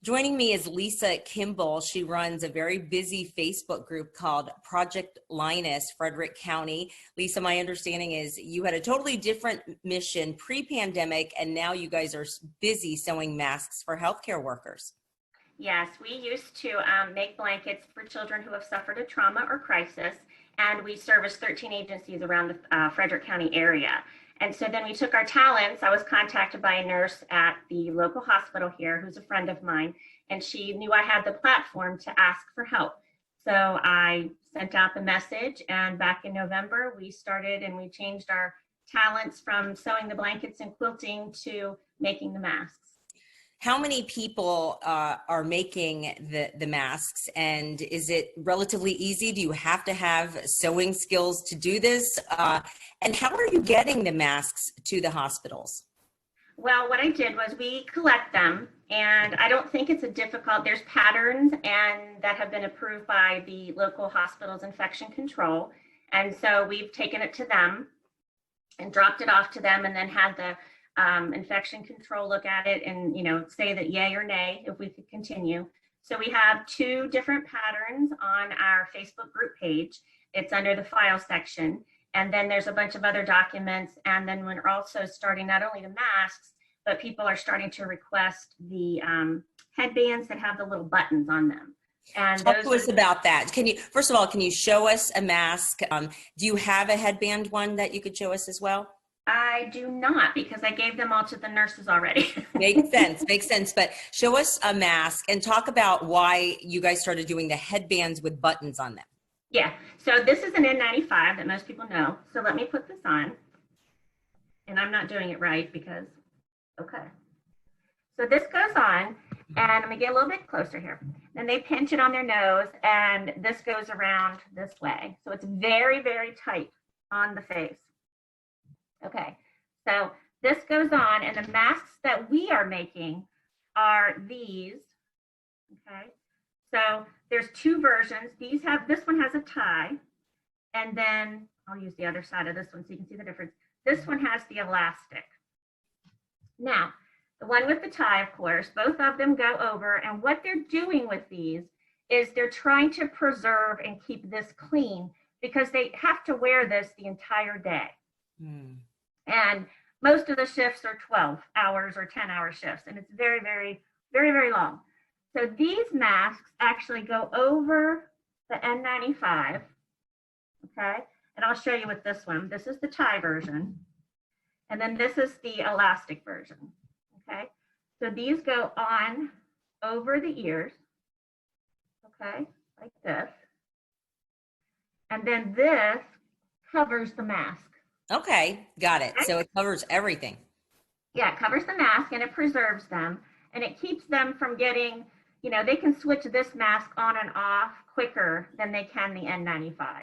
Joining me is Lisa Kimball. She runs a very busy Facebook group called Project Linus, Frederick County. Lisa, my understanding is you had a totally different mission pre-pandemic, and now you guys are busy sewing masks for healthcare workers. Yes, we used to make blankets for children who have suffered a trauma or crisis, and we service 13 agencies around the Frederick County area. And so then we took our talents. I was contacted by a nurse at the local hospital here who's a friend of mine, and she knew I had the platform to ask for help. So I sent out the message, and back in November, we started and we changed our talents from sewing the blankets and quilting to making the masks. How many people are making the masks, and is it relatively easy? Do you have to have sewing skills to do this? And how are you getting the masks to the hospitals? Well, what I did was we collect them, and I don't think it's there's patterns and that have been approved by the local hospital's infection control. And so we've taken it to them and dropped it off to them, and then had the infection control look at it and, say that yay or nay if we could continue. So we have 2 different patterns on our Facebook group page. It's under the file section. And then there's a bunch of other documents. And then we're also starting not only the masks, but people are starting to request the headbands that have the little buttons on them. And talk to us about that. First of all, can you show us a mask? Do you have a headband one that you could show us as well? I do not, because I gave them all to the nurses already. Makes sense. But show us a mask and talk about why you guys started doing the headbands with buttons on them. Yeah, so this is an N95 that most people know. So let me put this on. And I'm not doing it right because, okay. So this goes on, and I'm gonna get a little bit closer here. Then they pinch it on their nose, and this goes around this way. So it's very, very tight on the face. Okay, so this goes on, and the masks that we are making are these. Okay, so there's 2 versions. This one has a tie, and then I'll use the other side of this one so you can see the difference. This one has the elastic. Now, the one with the tie, of course, both of them go over, and what they're doing with these is they're trying to preserve and keep this clean because they have to wear this the entire day. And most of the shifts are 12 hours or 10-hour shifts, and it's very, very, very, very long. So these masks actually go over the N95, okay? And I'll show you with this one. This is the tie version, and then this is the elastic version, okay? So these go on over the ears, okay, like this. And then this covers the mask. Okay, got it. So it covers everything. Yeah, it covers the mask and it preserves them, and it keeps them from getting, they can switch this mask on and off quicker than they can the N95.